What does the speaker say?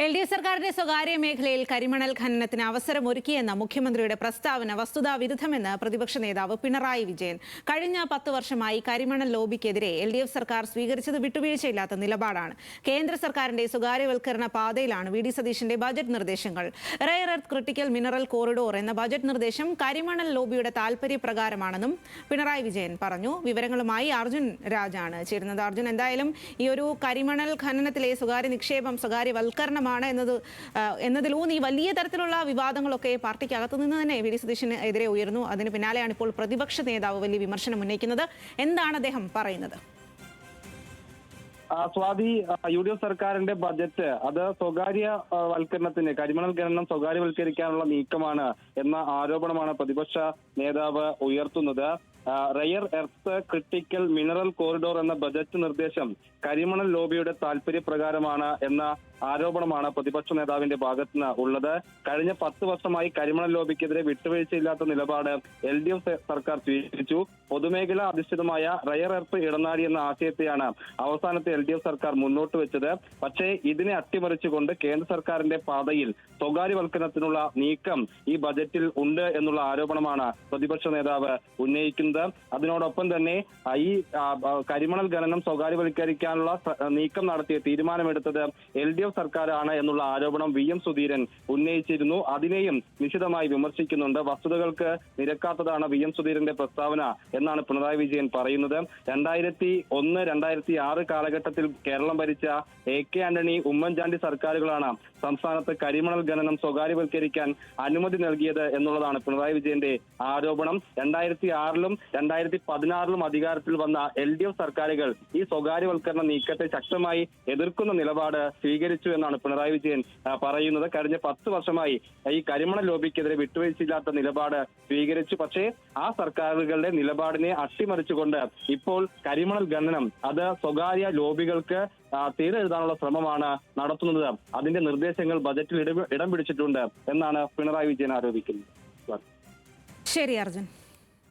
LDF സർക്കാരിന്റെ സ്വകാര്യ മേഖലയിൽ കരിമണൽ ഖനനത്തിന് അവസരമൊരുക്കിയെന്ന മുഖ്യമന്ത്രിയുടെ പ്രസ്താവന വസ്തുതാവിരുദ്ധമെന്ന് പ്രതിപക്ഷ നേതാവ് പിണറായി വിജയൻ. കഴിഞ്ഞ 10 വർഷമായി കരിമണൽ ലോബിക്കെതിരെ LDF സർക്കാർ സ്വീകരിച്ചത് വിട്ടുവീഴ്ചയില്ലാത്ത നിലപാടാണ്. കേന്ദ്ര സർക്കാരിന്റെ സ്വകാര്യവൽക്കരണ പാതയിലാണ് വി.ഡി. സതീശന്റെ ബജറ്റ് നിർദ്ദേശങ്ങൾ. Rare earth critical mineral corridor എന്ന ബജറ്റ് നിർദ്ദേശം കരിമണൽ ലോബിയുടെ താൽപര്യപ്രകാരമാണെന്നും പിണറായി വിജയൻ പറഞ്ഞു. വിവരങ്ങളുമായി അർജുൻ രാജാണ് ചേരുന്നത്. അർജുൻ, എന്തായാലും ഈ ഒരു കരിമണൽ ഖനനത്തിലെ സ്വകാര്യ നിക്ഷേപം സ്വകാര്യവൽക്കരണം എന്നതിലൂന്നി വലിയ തരത്തിലുള്ള വിവാദങ്ങളൊക്കെ പാർട്ടിക്കകത്തു നിന്ന് തന്നെ വി.ഡി. സതീശന് എതിരെ ഉയർന്നു. അതിന് പിന്നാലെയാണ് ഇപ്പോൾ പ്രതിപക്ഷ നേതാവ് വലിയ വിമർശനം ഉന്നയിക്കുന്നത്. എന്താണ് അദ്ദേഹം പറയുന്നത്? സ്വാതി, UDF സർക്കാരിന്റെ ബജറ്റ് അത് സ്വകാര്യവൽക്കരണത്തിന്, കരിമണൽ ഖനനം സ്വകാര്യവൽക്കരിക്കാനുള്ള നീക്കമാണ് എന്ന ആരോപണമാണ് പ്രതിപക്ഷ നേതാവ് ഉയർത്തുന്നത്. Rare earth critical mineral corridor എന്ന ബജറ്റ് നിർദ്ദേശം കരിമണൽ ലോബിയുടെ താൽപര്യപ്രകാരമാണ് എന്ന ആരോപണമാണ് പ്രതിപക്ഷ നേതാവിന്റെ ഭാഗത്തുനിന്ന് ഉള്ളത്. കഴിഞ്ഞ 10 വർഷമായി കരിമണൽ ലോബിക്കെതിരെ വിട്ടുവീഴ്ചയില്ലാത്ത നിലപാട് LDF സർക്കാർ സ്വീകരിച്ചു. പൊതുമേഖല അധിഷ്ഠിതമായ റെയർ എർത്ത് ഇടനാഴി എന്ന ആശയത്തെയാണ് അവസാനത്തെ LDF സർക്കാർ മുന്നോട്ട് വെച്ചത്. പക്ഷേ ഇതിനെ അട്ടിമറിച്ചുകൊണ്ട് കേന്ദ്ര സർക്കാരിന്റെ പാതയിൽ സ്വകാര്യവൽക്കരണത്തിനുള്ള നീക്കം ഈ ബജറ്റിൽ ഉണ്ട് എന്നുള്ള ആരോപണമാണ് പ്രതിപക്ഷ നേതാവ് ഉന്നയിക്കുന്നത്. അതിനോടൊപ്പം തന്നെ ഈ കരിമണൽ ഖനനം സ്വകാര്യവൽക്കരിക്കാനുള്ള നീക്കം നടത്തിയ തീരുമാനമെടുത്തത് LDF സർക്കാരാണ് എന്നുള്ള ആരോപണം VM സുധീരൻ ഉന്നയിച്ചിരുന്നു. അതിനെയും നിശിതമായി വിമർശിക്കുന്നുണ്ട്. വസ്തുതകൾക്ക് നിരക്കാത്തതാണ് VM സുധീരന്റെ പ്രസ്താവന എന്നാണ് പിണറായി വിജയൻ പറയുന്നത്. 2001-2006 കാലഘട്ടത്തിൽ കേരളം ഭരിച്ച AK ആന്റണി, ഉമ്മൻചാണ്ടി സർക്കാരുകളാണ് സംസ്ഥാനത്ത് കരിമണൽ ഖനനം സ്വകാര്യവൽക്കരിക്കാൻ അനുമതി നൽകിയത് എന്നുള്ളതാണ് പിണറായി വിജയന്റെ ആരോപണം. 2006-ലും 2016-ലും അധികാരത്തിൽ വന്ന LDF സർക്കാരുകൾ ഈ സ്വകാര്യവൽക്കരണ നീക്കത്തെ ശക്തമായി എതിർക്കുന്ന നിലപാട് സ്വീകരിച്ചു എന്നാണ് പിണറായി വിജയൻ പറയുന്നത്. കഴിഞ്ഞ 10 വർഷമായി ഈ കരിമണൽ ലോബിക്കെതിരെ വിട്ടുവീഴ്ചയില്ലാത്ത നിലപാട് സ്വീകരിച്ചു. പക്ഷേ ആ സർക്കാരുകളുടെ നിലപാടിനെ അട്ടിമറിച്ചുകൊണ്ട് ഇപ്പോൾ കരിമണൽ ഖനനം അത് സ്വകാര്യ ലോബികൾക്ക് തീരെഴുതാനുള്ള ശ്രമമാണ് നടത്തുന്നത്. അതിന്റെ നിർദ്ദേശങ്ങൾ ബജറ്റിൽ ഇടം പിടിച്ചിട്ടുണ്ട് എന്നാണ് പിണറായി വിജയൻ ആരോപിക്കുന്നത്. ശരി അർജുൻ.